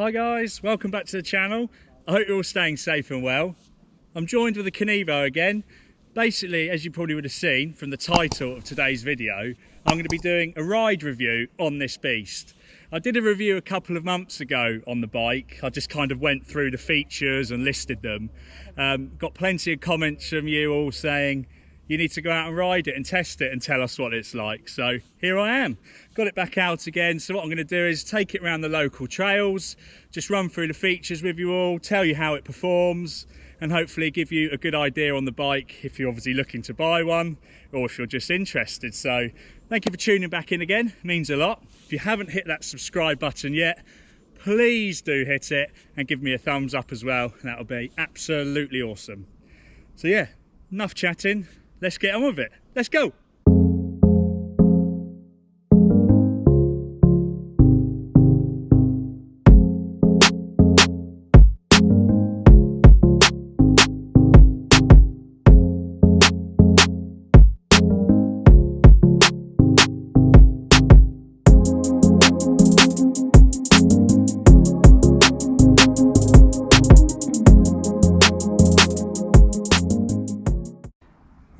Hi guys, welcome back to the channel. I hope you're all staying safe and well. I'm joined with a Kenevo again. Basically, as you probably would have seen from the title of today's video, I'm going to be doing a ride review on this beast. I did a review a couple of months ago on the bike. I just kind of went through the features and listed them. Got plenty of comments from you all saying you need to go out and ride it and test it and tell us what it's like. So here I am, got it back out again. So what I'm going to do is take it around the local trails, just run through the features with you all, tell you how it performs, and hopefully give you a good idea on the bike if you're obviously looking to buy one or if you're just interested. So thank you for tuning back in again, it means a lot. If you haven't hit that subscribe button yet, please do hit it and give me a thumbs up as well. That'll be absolutely awesome. So yeah, enough chatting. Let's get on with it. Let's go.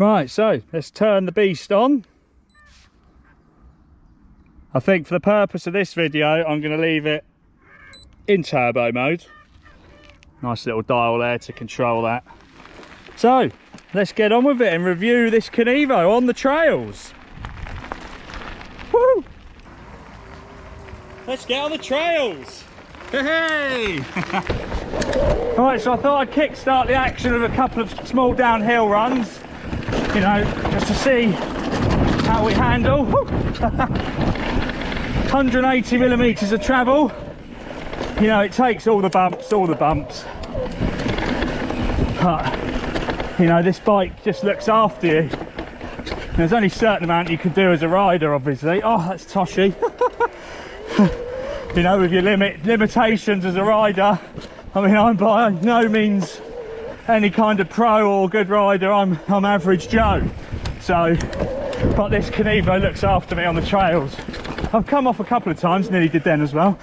Right, so let's turn the beast on. I think for the purpose of this video, I'm going to leave it in turbo mode. Nice little dial there to control that. So let's get on with it and review this Kenevo on the trails. Woo! Let's get on the trails. Hey! Right, so I thought I'd kickstart the action of a couple of small downhill runs. You know, just to see how we handle. 180 millimeters of travel. You know, it takes all the bumps. But, you know, this bike just looks after you. There's only a certain amount you can do as a rider, obviously. Oh, that's toshy. You know, with your limitations as a rider. I mean, I'm by no means any kind of pro or good rider. I'm average Joe. So, but this Kenevo looks after me on the trails. I've come off a couple of times, nearly did then as well.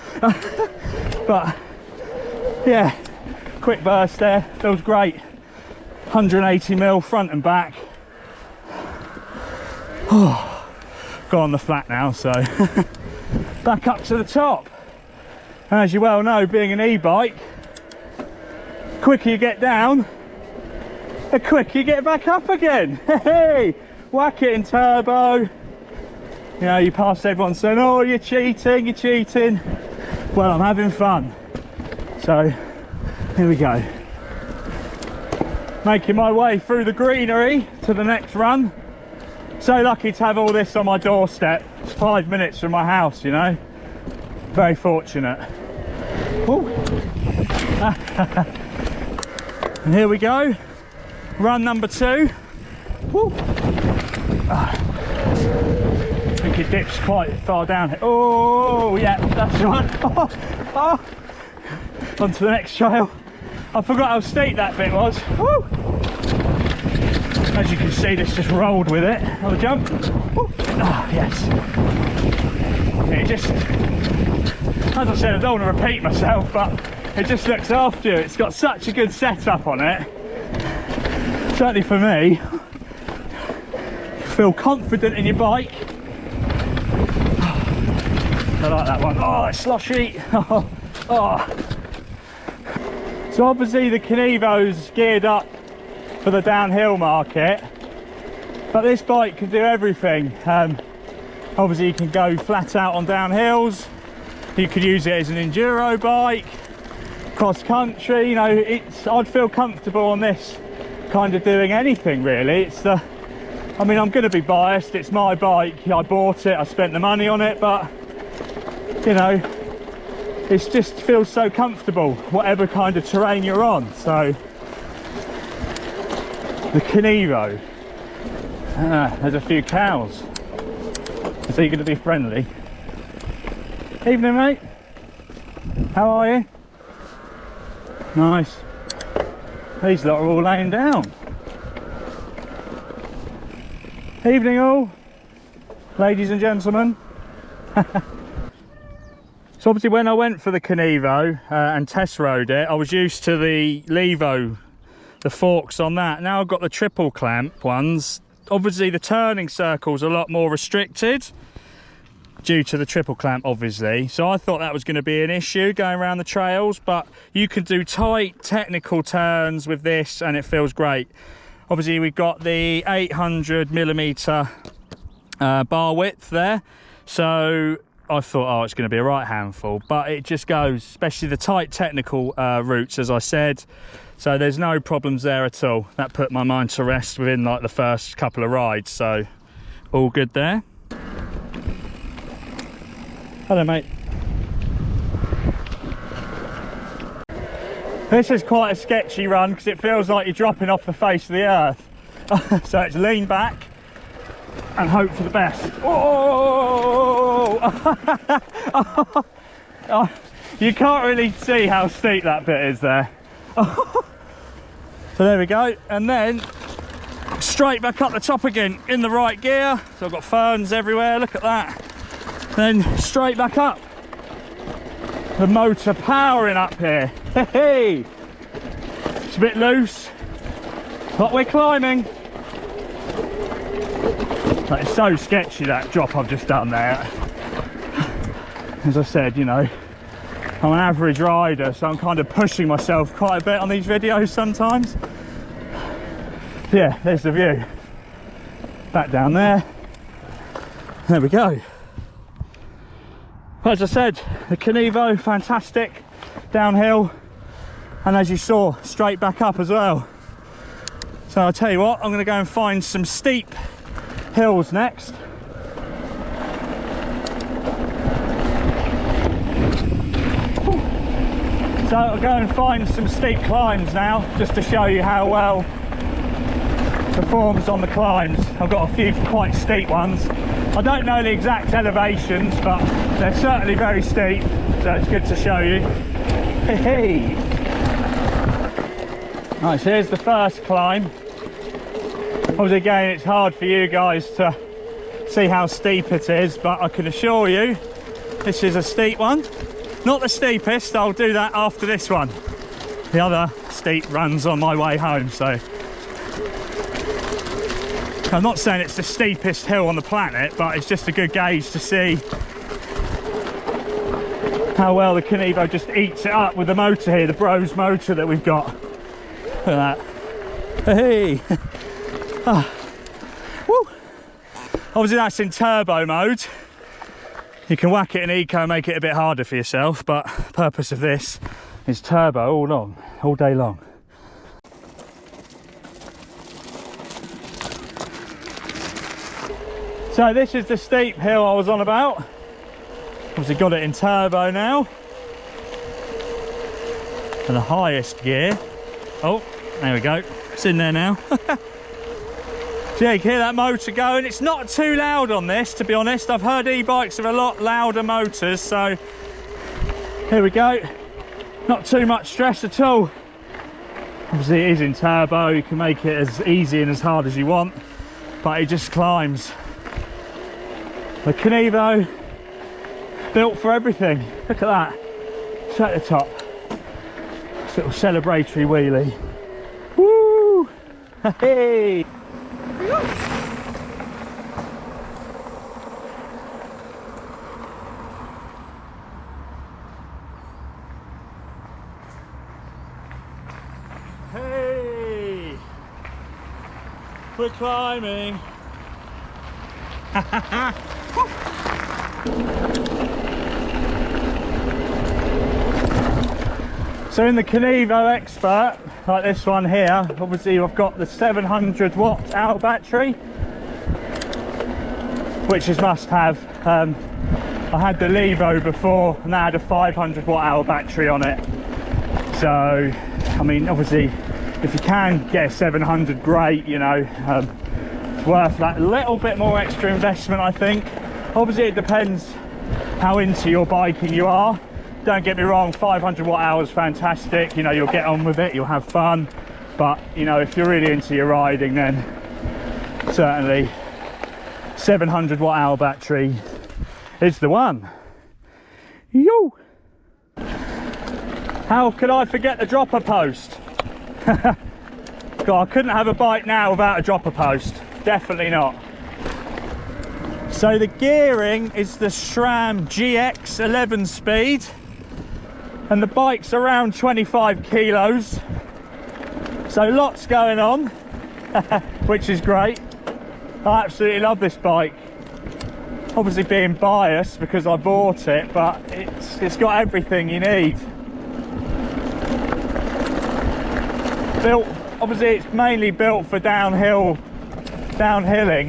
But yeah, quick burst there, feels great. 180 mil front and back. Oh, got on the flat now, so back up to the top. As you well know, being an e-bike, quicker you get down, the quicker you get back up again. Hey, whack it in turbo. You know, you pass everyone saying, oh, you're cheating. Well, I'm having fun. So here we go, making my way through the greenery to the next run. So lucky to have all this on my doorstep. It's 5 minutes from my house, you know, very fortunate. And here we go, run number 2. Woo. I think it dips quite far down here. Oh yeah, that's right. Oh. On to the next trail. I forgot how steep that bit was. Woo. As you can see, this just rolled with it. Have a jump. Woo. Oh, yes. It just, as I said, I don't want to repeat myself, but it just looks after you. It's got such a good setup on it. Certainly for me. You feel confident in your bike. I like that one. Oh, it's sloshy. Oh. So obviously the Kenevo's geared up for the downhill market, but this bike can do everything. Obviously you can go flat out on downhills. You could use it as an enduro bike, cross country. You know, I'd feel comfortable on this kind of doing anything really. It's the, I mean, I'm going to be biased, it's my bike, I bought it, I spent the money on it, but you know, it just feels so comfortable whatever kind of terrain you're on. So the Kenevo, there's a few cows. Is he going to be friendly? Evening, mate. How are you? Nice. These lot are all laying down. Evening all, ladies and gentlemen. So obviously when I went for the Kenevo and test rode it, I was used to the Levo, the forks on that. Now I've got the triple clamp ones. Obviously the turning circle's a lot more restricted due to the triple clamp, obviously. So I thought that was going to be an issue going around the trails, but you can do tight technical turns with this and it feels great. Obviously we've got the 800mm bar width there, so I thought, oh, it's going to be a right handful, but it just goes, especially the tight technical routes, as I said. So there's no problems there at all. That put my mind to rest within like the first couple of rides, so all good there. Hello, mate. This is quite a sketchy run because it feels like you're dropping off the face of the earth. So it's lean back and hope for the best. Oh! Oh, you can't really see how steep that bit is there. So there we go, and then straight back up the top again in the right gear. So I've got ferns everywhere, look at that. Then straight back up. The motor powering up here. Hey, it's a bit loose, but we're climbing. Like, it's so sketchy, that drop I've just done there. As I said, you know, I'm an average rider, so I'm kind of pushing myself quite a bit on these videos sometimes. Yeah, there's the view. Back down there. There we go. As I said, the Kenevo, fantastic downhill, and as you saw, straight back up as well. So I'll tell you what, I'm going to go and find some steep hills next. So I'll go and find some steep climbs now, just to show you how well it performs on the climbs. I've got a few quite steep ones. I don't know the exact elevations, but they're certainly very steep, so it's good to show you. Hey. Right, so here's the first climb. Obviously again, it's hard for you guys to see how steep it is, but I can assure you this is a steep one. Not the steepest, I'll do that after this one. The other steep runs on my way home, so. I'm not saying it's the steepest hill on the planet, but it's just a good gauge to see how well the Kenevo just eats it up with the motor here, the Bros motor that we've got. Look at that. Hey! Oh. Woo. Obviously that's in turbo mode. You can whack it in eco and make it a bit harder for yourself, but the purpose of this is turbo all day long. So this is the steep hill I was on about. Obviously got it in turbo now. And the highest gear. Oh, there we go. It's in there now. So yeah, you can hear that motor going. It's not too loud on this, to be honest. I've heard e-bikes have a lot louder motors, so here we go. Not too much stress at all. Obviously it is in turbo, you can make it as easy and as hard as you want, but it just climbs. The Kenevo, built for everything. Look at that, it's at the top. This little celebratory wheelie. Woo! Hey! Hey! We're climbing. So in the Kenevo Expert, like this one here, obviously I've got the 700 watt hour battery, which is must have. I had the Levo before and that had a 500 watt hour battery on it. So, I mean, obviously, if you can get a 700, great, you know, it's worth that little bit more extra investment, I think. Obviously, it depends how into your biking you are. Don't get me wrong, 500 watt hours fantastic, you know, you'll get on with it, you'll have fun, but you know, if you're really into your riding, then certainly 700 watt hour battery is the one. Yo! How could I forget the dropper post? God, I couldn't have a bike now without a dropper post. Definitely not. So the gearing is the SRAM GX 11 speed, and the bike's around 25 kilos. So lots going on, which is great. I absolutely love this bike. Obviously being biased because I bought it, but it's got everything you need. Built, obviously it's mainly built for downhilling,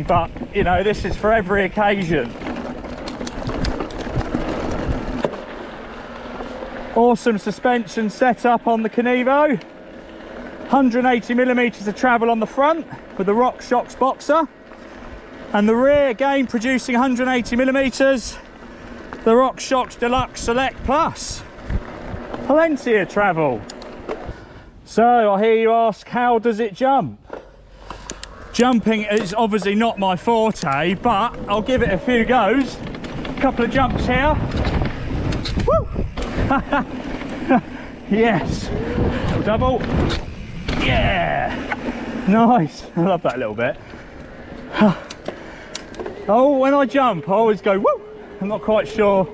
but you know, this is for every occasion. Awesome suspension setup on the Kenevo. 180mm of travel on the front with the RockShox boxer, and the rear again producing 180mm, the RockShox Deluxe Select Plus. Plenty of travel. So I hear you ask, how does it jump? Jumping is obviously not my forte, but I'll give it a few goes. A couple of jumps here. Woo! Yes. Little double. Yeah. Nice. I love that little bit. Oh, when I jump, I always go woo. I'm not quite sure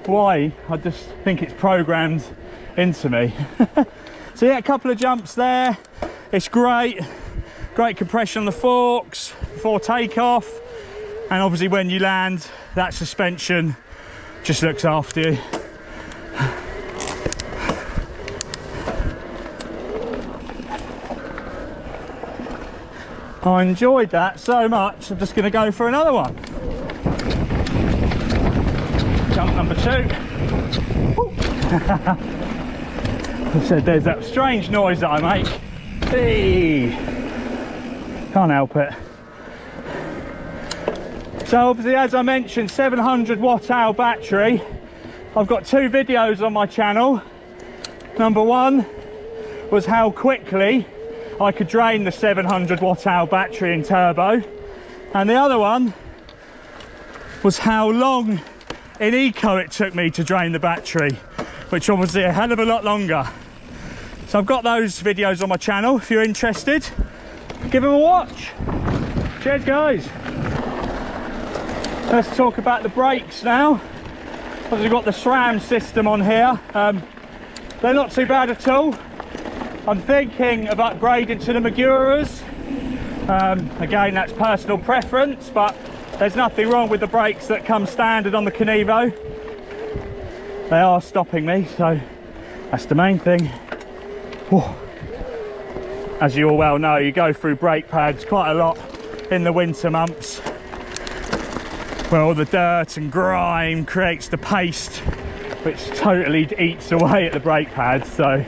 why. I just think it's programmed into me. So yeah, a couple of jumps there. It's great. Great compression on the forks before takeoff, and obviously when you land, that suspension just looks after you. I enjoyed that so much, I'm just going to go for another one. Jump number 2. I said there's that strange noise that I make. Hey. Can't help it. So obviously, as I mentioned, 700 watt-hour battery. I've got 2 videos on my channel. Number 1 was how quickly I could drain the 700 watt-hour battery in turbo, and the other one was how long in eco it took me to drain the battery, which obviously a hell of a lot longer. So I've got those videos on my channel. If you're interested, give them a watch. Cheers guys. Let's talk about the brakes now. We've got the SRAM system on here. They're not too bad at all. I'm thinking of upgrading to the Maguras. Again, that's personal preference, but there's nothing wrong with the brakes that come standard on the Kenevo. They are stopping me, so that's the main thing. Whew. As you all well know, you go through brake pads quite a lot in the winter months, where all the dirt and grime creates the paste, which totally eats away at the brake pads. So,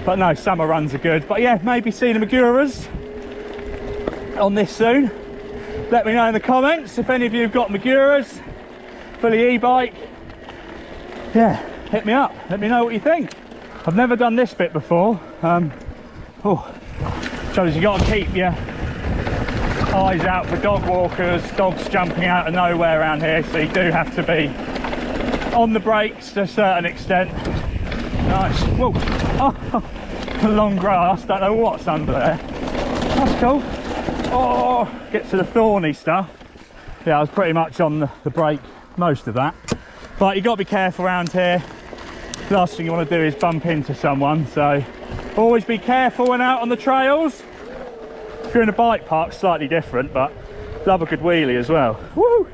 but no, summer runs are good. But yeah, maybe see the Maguras on this soon. Let me know in the comments if any of you have got Maguras, fully e-bike. Yeah, hit me up, let me know what you think. I've never done this bit before. Shows you got to keep your eyes out for dog walkers, dogs jumping out of nowhere around here, so you do have to be on the brakes to a certain extent. Nice. Whoa. Oh, long grass, don't know what's under there. That's cool. Oh, get to the thorny stuff. Yeah, I was pretty much on the brake most of that, but you got to be careful around here. The last thing you want to do is bump into someone, so always be careful when out on the trails. If you're in a bike park, slightly different, but love a good wheelie as well. Woo!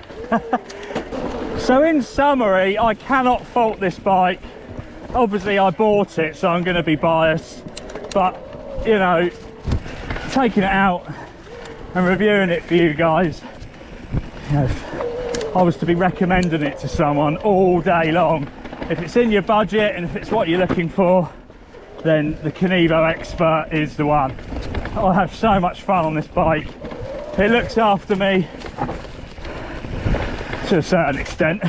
So in summary, I cannot fault this bike. Obviously I bought it, so I'm going to be biased, but you know, taking it out and reviewing it for you guys, you know, if I was to be recommending it to someone all day long, if it's in your budget and if it's what you're looking for, then the Kenevo Expert is the one. I have so much fun on this bike. It looks after me to a certain extent.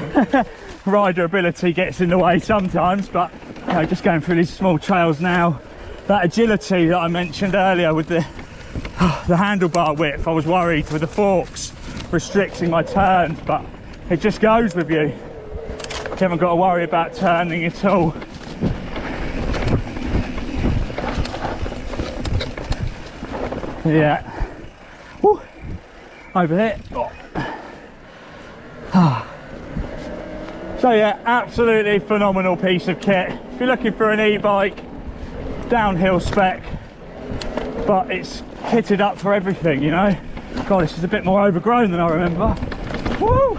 Rider ability gets in the way sometimes, but you know, just going through these small trails now, that agility that I mentioned earlier with the handlebar width, I was worried with the forks restricting my turns, but it just goes with you. You haven't got to worry about turning at all. Yeah. Woo. Over here. Oh. So yeah, absolutely phenomenal piece of kit. If you're looking for an e-bike, downhill spec, but it's kitted up for everything, you know. God, this is a bit more overgrown than I remember. Woo!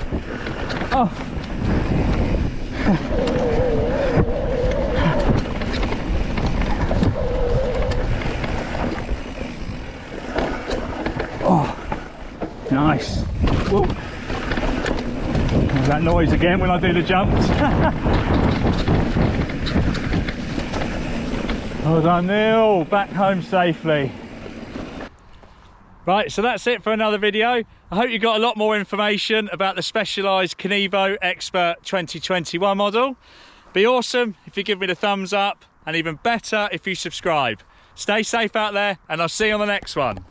Oh. Oh, nice. Woo. There's that noise again when I do the jumps. Well done, Neil. Back home safely. Right, so that's it for another video. I hope you got a lot more information about the Specialized Kenevo Expert 2021 model. Be awesome if you give me the thumbs up, and even better if you subscribe. Stay safe out there, and I'll see you on the next one.